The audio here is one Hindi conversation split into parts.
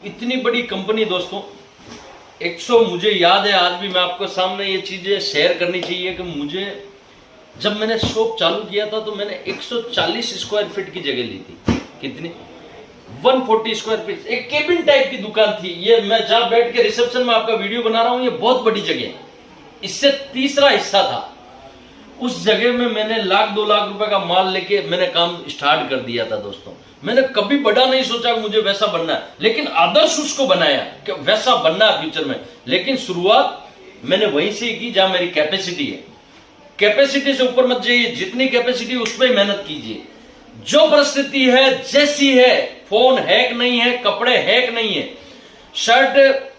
इतनी बड़ी कंपनी दोस्तों, 100 मुझे याद है आज भी, मैं आपको सामने ये चीजें शेयर करनी चाहिए कि मुझे जब मैंने शॉप चालू किया था तो मैंने 140 स्क्वायर फीट की जगह ली थी। कितनी? 140 स्क्वायर फीट, एक केबिन टाइप की दुकान थी। ये मैं जहां बैठ के रिसेप्शन में आपका वीडियो बना रहा हूं, ये बहुत बड़ी जगह है। इससे तीसरा हिस्सा था। उस जगह में मैंने $1-2 लाख रुपए का माल लेके मैंने काम स्टार्ट कर दिया था दोस्तों। मैंने कभी बड़ा नहीं सोचा कि मुझे वैसा बनना है, लेकिन आदर्श उसको बनाया कि वैसा बनना है फ्यूचर में। लेकिन शुरुआत मैंने वहीं से की जहां मेरी कैपेसिटी है। कैपेसिटी से ऊपर मत जाइए, जितनी कैपेसिटी उस पर मेहनत कीजिए। जो परिस्थिति है जैसी है, फोन हैक नहीं है, कपड़े हैक नहीं है, शर्ट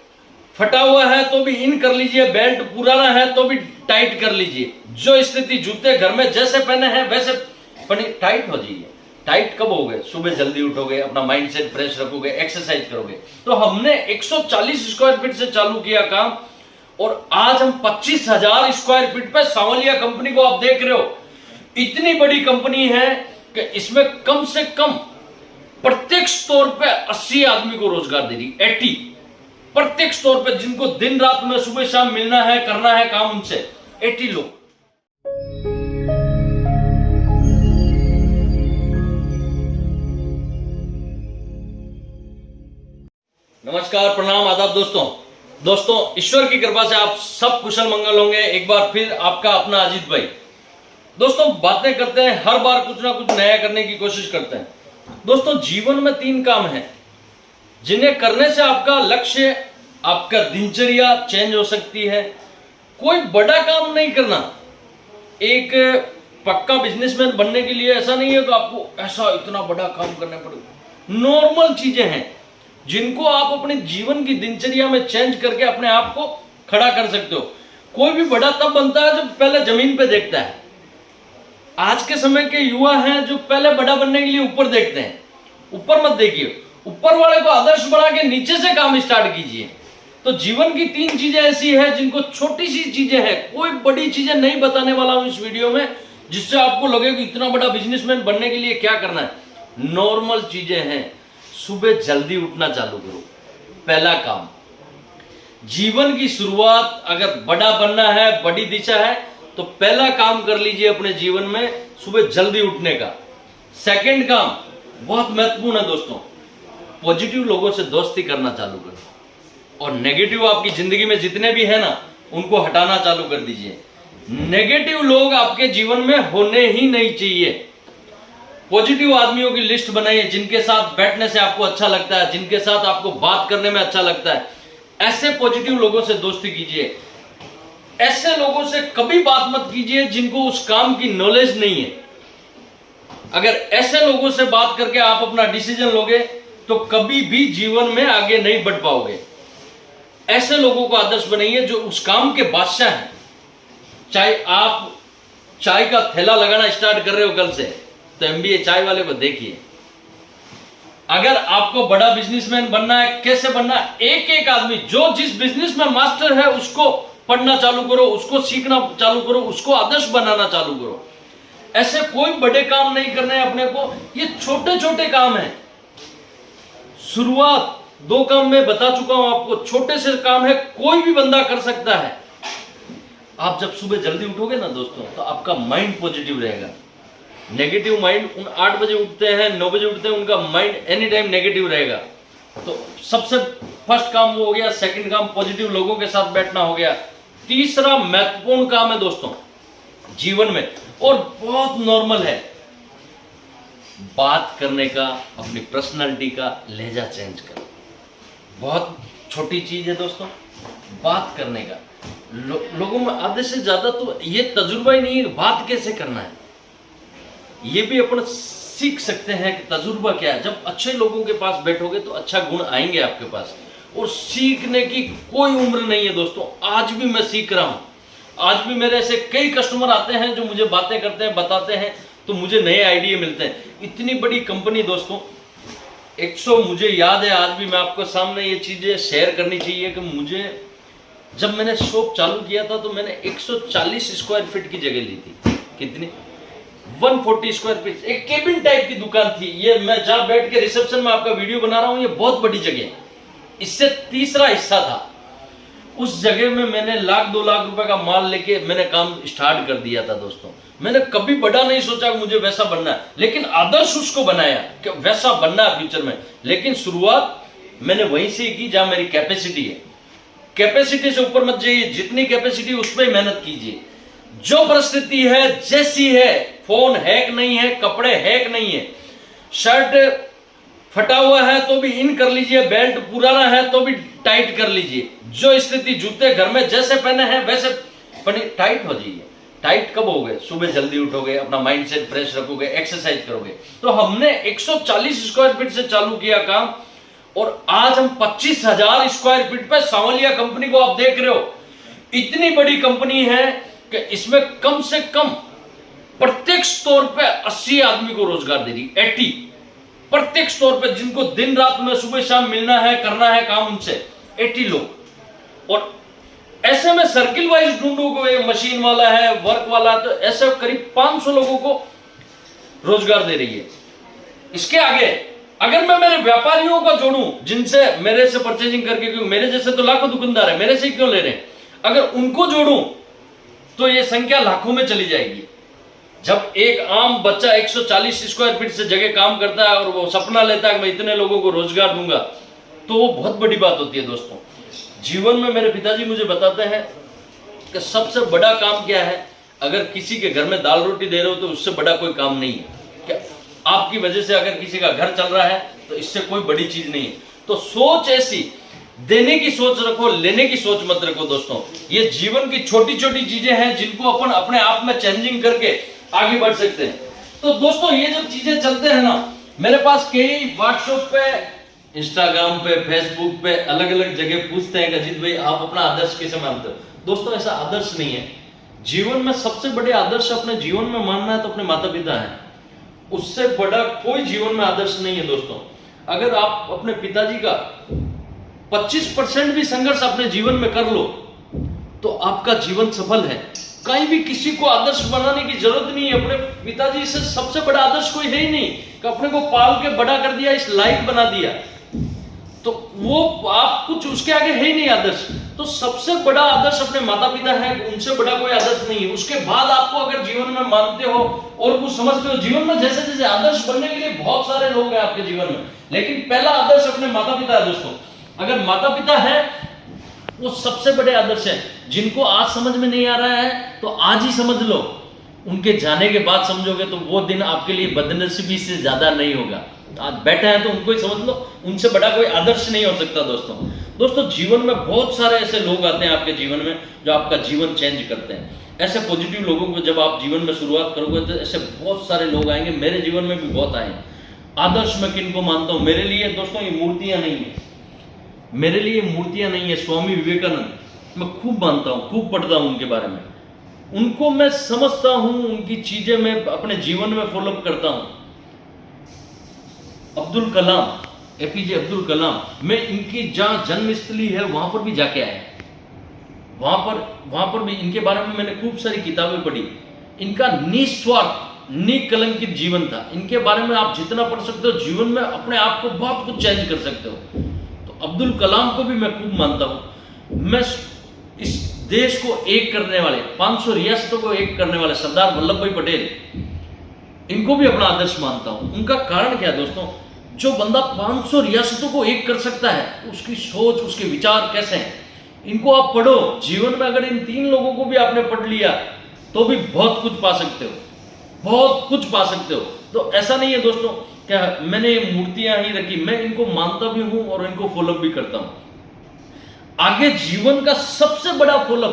फटा हुआ है तो भी इन कर लीजिए, बेल्ट पुराना है तो भी टाइट कर लीजिए। जो स्थिति, जूते घर में जैसे पहने हैं वैसे टाइट हो जाइए। टाइट कब होगे? सुबह जल्दी उठोगे, अपना माइंडसेट फ्रेश रखोगे, एक्सरसाइज करोगे। तो हमने 140 स्क्वायर फीट से चालू किया काम, और आज हम 25,000 स्क्वायर फीट पे सांवलिया कंपनी को आप देख रहे हो। इतनी बड़ी कंपनी है कि इसमें कम से कम प्रत्यक्ष तौर पे 80 आदमी को रोजगार दे रही। 80 प्रत्यक्ष तौर पे, जिनको दिन रात में सुबह शाम मिलना है, करना है काम उनसे, 80 लोग। नमस्कार, प्रणाम, आदाब दोस्तों, ईश्वर की कृपा से आप सब कुशल मंगल होंगे। एक बार फिर आपका अपना अजीत भाई। दोस्तों, बातें करते हैं, हर बार कुछ ना कुछ नया करने की कोशिश करते हैं। दोस्तों, जीवन में 3 काम हैं जिन्हें करने से आपका लक्ष्य, आपका दिनचर्या चेंज हो सकती है। कोई बड़ा काम नहीं करना। एक पक्का बिजनेसमैन बनने के लिए ऐसा नहीं है कि आपको ऐसा इतना बड़ा काम करना पड़ेगा। नॉर्मल चीजें हैं जिनको आप अपने जीवन की दिनचर्या में चेंज करके अपने आप को खड़ा कर सकते हो। कोई भी बड़ा तब बनता है जब पहले जमीन पे देखता है। आज के समय के युवा हैं जो पहले बड़ा बनने के लिए ऊपर देखते हैं। ऊपर मत देखिए, ऊपर वाले को आदर्श बना के नीचे से काम स्टार्ट कीजिए। तो जीवन की 3 चीजें ऐसी है जिनको, छोटी सी चीजें हैं, कोई बड़ी चीजें नहीं बताने वाला हूं इस वीडियो में जिससे आपको लगे कि इतना बड़ा बिजनेसमैन बनने के लिए क्या करना है। नॉर्मल चीजें हैं। सुबह जल्दी उठना चालू करो, पहला काम। जीवन की शुरुआत अगर बड़ा बनना है, बड़ी दिशा है, तो पहला काम कर लीजिए अपने जीवन में, सुबह जल्दी उठने का। सेकंड काम बहुत महत्वपूर्ण है दोस्तों, पॉजिटिव लोगों से दोस्ती करना चालू करो, और नेगेटिव आपकी जिंदगी में जितने भी है ना, उनको हटाना चालू कर दीजिए। नेगेटिव लोग आपके जीवन में होने ही नहीं चाहिए। पॉजिटिव आदमियों की लिस्ट बनाइए, जिनके साथ बैठने से आपको अच्छा लगता है, जिनके साथ आपको बात करने में अच्छा लगता है। ऐसे पॉजिटिव लोगों से दोस्ती कीजिए। ऐसे लोगों से कभी बात मत कीजिए जिनको उस काम की नॉलेज नहीं है। अगर ऐसे लोगों से बात करके आप अपना डिसीजन लोगे तो कभी भी जीवन में आगे नहीं बढ़ पाओगे। ऐसे लोगों को आदर्श बनाइए जो उस काम के बादशाह हैं। चाहे आप चाय का थैला लगाना स्टार्ट कर रहे हो कल से, तो MBA चाय वाले को देखिए। अगर आपको बड़ा बिजनेसमैन बनना है, कैसे बनना है, एक एक आदमी जो जिस बिजनेस में मास्टर है उसको पढ़ना चालू करो, उसको सीखना चालू करो, उसको आदर्श बनाना चालू करो। ऐसे कोई बड़े काम नहीं करने हैं अपने को, ये छोटे छोटे काम हैं। शुरुआत 2 काम में बता चुका हूं आपको, छोटे से काम है, कोई भी बंदा कर सकता है। आप जब सुबह जल्दी उठोगे ना दोस्तों, तो आपका माइंड पॉजिटिव रहेगा। नेगेटिव माइंड, उन 8 बजे उठते हैं, 9 बजे उठते हैं, उनका माइंड एनी टाइम नेगेटिव रहेगा। तो सबसे फर्स्ट काम वो हो गया। सेकंड काम पॉजिटिव लोगों के साथ बैठना हो गया। तीसरा महत्वपूर्ण काम है दोस्तों जीवन में, और बहुत नॉर्मल है, बात करने का, अपनी पर्सनालिटी का लहजा चेंज करो। बहुत छोटी चीज है दोस्तों, बात करने का। लोगों में आधे से ज्यादा तो ये तजुर्बा ही नहीं है बात कैसे करना है। ये भी अपन सीख सकते हैं कि तजुर्बा क्या है। जब अच्छे लोगों के पास बैठोगे तो अच्छा गुण आएंगे आपके पास, और सीखने की कोई उम्र नहीं है दोस्तों। आज भी मैं सीख रहा हूं। आज भी मेरे ऐसे कई कस्टमर आते हैं जो मुझे बातें करते हैं, बताते हैं, तो मुझे नए आइडिया मिलते हैं। इतनी बड़ी कंपनी दोस्तों, 100 मुझे याद है आज भी, मैं आपको सामने ये चीजें शेयर करनी चाहिए कि मुझे जब मैंने शॉप चालू किया था तो मैंने 140 स्क्वायर फीट की जगह ली थी। कितनी? 140 स्क्वायर फीट, एक केबिन टाइप की दुकान थी। ये मैं जहां बैठ के रिसेप्शन में आपका वीडियो बना रहा हूं, ये बहुत बड़ी जगह है। इससे तीसरा हिस्सा था। उस जगह में मैंने 1-2 लाख रुपए का माल लेके मैंने काम स्टार्ट कर दिया था दोस्तों। मैंने कभी बड़ा नहीं सोचा कि मुझे वैसा बनना है, लेकिन आदर्श उसको बनाया कि वैसा बनना है फ्यूचर में। लेकिन शुरुआत मैंने वहीं से की जहां मेरी कैपेसिटी है। कैपेसिटी से ऊपर मत जाइए, जितनी कैपेसिटी उस पर मेहनत कीजिए। जो परिस्थिति है जैसी है, फोन हैक नहीं है, कपड़े हैक नहीं है, शर्ट फटा हुआ है तो भी इन कर लीजिए, बेल्ट पुराना है तो भी टाइट कर लीजिए। जो स्थिति, जूते घर में जैसे पहने हैं वैसे टाइट हो जाइए। टाइट कब होगे? सुबह जल्दी उठोगे, अपना माइंड सेट फ्रेश रखोगे, एक्सरसाइज करोगे। तो हमने 140 स्क्वायर फीट से चालू किया काम, और आज हम 25,000 स्क्वायर फीट पे सांवलिया कंपनी को आप देख रहे हो। इतनी बड़ी कंपनी है कि इसमें कम से कम प्रत्यक्ष तौर पे 80 आदमी को रोजगार दे रही, 80 प्रत्यक्ष तौर पे, जिनको दिन रात में सुबह शाम मिलना है, करना है काम उनसे, 80 लोग। और ऐसे में सर्किल वाइज ढूंढोगे, मशीन वाला है, वर्क वाला, तो ऐसे करीब 500 लोगों को रोजगार दे रही है। इसके आगे अगर मैं मेरे व्यापारियों को जोड़ूं, जिनसे मेरे से परचेजिंग करके, क्योंकि मेरे जैसे तो लाखों दुकानदार है, मेरे से क्यों ले रहे हैं, अगर उनको जोड़ूं तो ये संख्या लाखों में चली जाएगी। जब एक आम बच्चा 140 स्क्वायर फीट से जगह काम करता है और वो सपना लेता है कि मैं इतने लोगों को रोजगार दूंगा, तो वो बहुत बड़ी बात होती है दोस्तों। जीवन में मेरे पिताजी मुझे बताते हैं कि सबसे बड़ा काम क्या है। अगर किसी के घर में दाल रोटी दे रहे हो तो उससे बड़ा कोई काम नहीं है। क्या आपकी वजह से अगर किसी का घर चल रहा है तो इससे कोई बड़ी चीज नहीं है। तो सोच ऐसी, देने की सोच रखो, लेने की सोच मत रखो दोस्तों। ये जीवन की छोटी छोटी चीजें हैं जिनको अपन अपने आप में चेंजिंग करके आगे बढ़ सकते हैं। तो दोस्तों ये जब चीजें चलते हैं ना, मेरे पास कई व्हाट्सएप पे, इंस्टाग्राम पे, फेसबुक पे अलग अलग जगह पूछते हैं कि अजीत भाई आप अपना आदर्श कैसे मानते हो। दोस्तों ऐसा आदर्श नहीं है। जीवन में सबसे बड़े आदर्श अपने जीवन में मानना है तो अपने माता पिता है। उससे बड़ा कोई जीवन में आदर्श नहीं है दोस्तों। अगर आप अपने पिताजी का 25% भी संघर्ष अपने जीवन में कर लो तो आपका जीवन सफल है। कहीं भी किसी को आदर्श बनाने की जरूरत नहीं है। अपने पिताजी से सबसे बड़ा आदर्श कोई है ही नहीं कि अपने को पाल के बड़ा कर दिया, इस लायक बना दिया, तो वो आप कुछ उसके आगे है ही नहीं आदर्श। तो सबसे बड़ा आदर्श अपने माता पिता है, उनसे बड़ा कोई आदर्श नहीं है। उसके बाद आपको अगर जीवन में मानते हो और कुछ समझते हो, जीवन में जैसे जैसे आदर्श बनने के लिए बहुत सारे लोग हैं आपके जीवन में, लेकिन पहला आदर्श अपने माता पिता है दोस्तों। अगर माता पिता है वो सबसे बड़े आदर्श है। जिनको आज समझ में नहीं आ रहा है तो आज ही समझ लो, उनके जाने के बाद समझोगे तो वो दिन आपके लिए बदनसीबी से ज्यादा नहीं होगा। आज बैठे हैं तो उनको ही समझ लो, उनसे बड़ा कोई आदर्श नहीं हो सकता दोस्तों। जीवन में बहुत सारे ऐसे लोग आते हैं आपके जीवन में जो आपका जीवन चेंज करते हैं। ऐसे पॉजिटिव लोगों को जब आप जीवन में शुरुआत करोगे तो ऐसे बहुत सारे लोग आएंगे। मेरे जीवन में भी बहुत आए। आदर्श मैं किनको मानता हूं? मेरे लिए दोस्तों ये मूर्तियां नहीं है, मेरे लिए मूर्तियां नहीं है। स्वामी विवेकानंद मैं खूब मानता हूं, खूब पढ़ता हूं उनके बारे में, उनको मैं समझता हूं, उनकी चीजें मैं अपने जीवन में फॉलो करता हूं। अब्दुल कलाम, एपीजे अब्दुल कलाम, मैं इनकी जहां जन्मस्थली है वहां पर भी जाके आया। वहां पर भी इनके बारे में मैंने खूब सारी किताबें पढ़ी। इनका निस्वार्थ निकलंकित जीवन था। इनके बारे में आप जितना पढ़ सकते हो, जीवन में अपने आप को बहुत कुछ चेंज कर सकते हो। तो अब्दुल कलाम को भी मैं खूब मानता हूं। मैं इस देश को एक करने वाले, 500 रियासतों को एक करने वाले सरदार वल्लभ भाई पटेल, इनको भी अपना आदर्श मानता हूं। उनका कारण क्या है दोस्तों? जो बंदा 500 रियासतों को एक कर सकता है, उसकी सोच, उसके विचार कैसे हैं, इनको आप पढ़ो। जीवन में अगर इन 3 लोगों को भी आपने पढ़ लिया तो भी बहुत कुछ पा सकते हो, बहुत कुछ पा सकते हो। तो ऐसा नहीं है दोस्तों क्या मैंने मूर्तियां ही रखी, मैं इनको मानता भी हूं और इनको फॉलो भी करता हूं। आगे जीवन का सबसे बड़ा फॉलो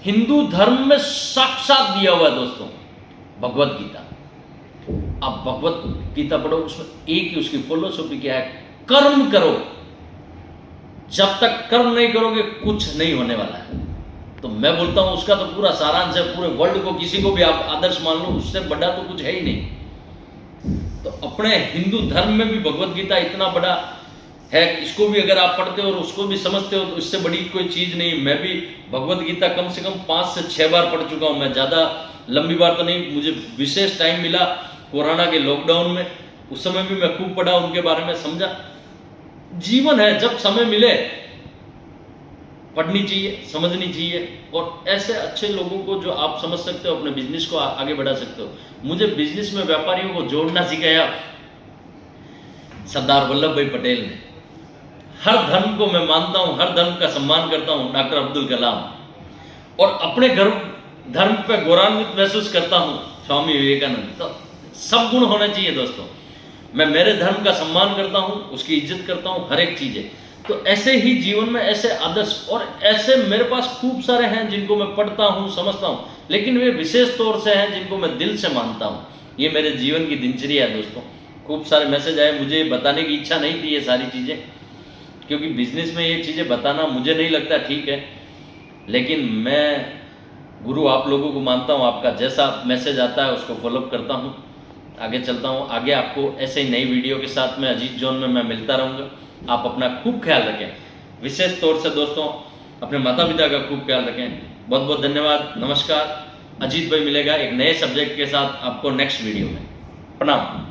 हिंदू धर्म में साक्षात दिया हुआ है दोस्तों, भगवत गीता। आप भगवत गीता पढ़ो, उसमें एक ही उसकी फिलॉसफी क्या है? कर्म करो। जब तक कर्म नहीं करोगे कुछ नहीं होने वाला है। तो मैं बोलता हूं उसका तो पूरा सारांश है। पूरे वर्ल्ड को किसी को भी आप आदर्श मान लो, उससे बड़ा तो कुछ है ही नहीं। तो अपने हिंदू धर्म में भी भगवत गीता इतना बड़ा है, इसको भी अगर आप पढ़ते हो और उसको भी समझते हो तो इससे बड़ी कोई चीज नहीं। मैं भी भगवत गीता कम से कम 5 से 6 बार पढ़ चुका हूं। मैं ज्यादा लंबी बार तो नहीं, मुझे विशेष टाइम मिला कोरोना के लॉकडाउन में, उस समय भी मैं खूब पढ़ा, उनके बारे में समझा। जीवन है, जब समय मिले पढ़नी चाहिए, समझनी चाहिए, और ऐसे अच्छे लोगों को जो आप समझ सकते हो अपने बिजनेस को आगे बढ़ा सकते हो। मुझे बिजनेस में व्यापारियों को जोड़ना सिखाया सरदार वल्लभ भाई पटेल ने। हर धर्म को मैं मानता हूं, हर धर्म का सम्मान करता हूं, डॉक्टर अब्दुल कलाम, और अपने धर्म पे गौरवान्वित महसूस करता हूं, स्वामी विवेकानंद। तो सब गुण होने चाहिए दोस्तों। मैं मेरे धर्म का सम्मान करता हूं, उसकी इज्जत करता हूं, हर एक चीजें। तो ऐसे ही जीवन में ऐसे आदर्श और ऐसे मेरे पास खूब सारे हैं जिनको मैं पढ़ता हूं, समझता हूं, लेकिन वे विशेष तौर से हैं जिनको मैं दिल से मानता हूं। ये मेरे जीवन की दिनचर्या है दोस्तों। खूब सारे मैसेज आए, मुझे बताने की इच्छा नहीं थी ये सारी चीजें, क्योंकि बिजनेस में ये चीजें बताना मुझे नहीं लगता ठीक है, लेकिन मैं गुरु आप लोगों को मानता हूं। आपका जैसा मैसेज आता है उसको फॉलोअप करता हूं, आगे चलता हूं। आगे आपको ऐसे ही नई वीडियो के साथ में अजीत जोन में मैं मिलता रहूंगा। आप अपना खूब ख्याल रखें, विशेष तौर से दोस्तों अपने माता पिता का खूब ख्याल रखें। बहुत बहुत धन्यवाद, नमस्कार। अजीत भाई मिलेगा एक नए सब्जेक्ट के साथ आपको नेक्स्ट वीडियो में। प्रणाम।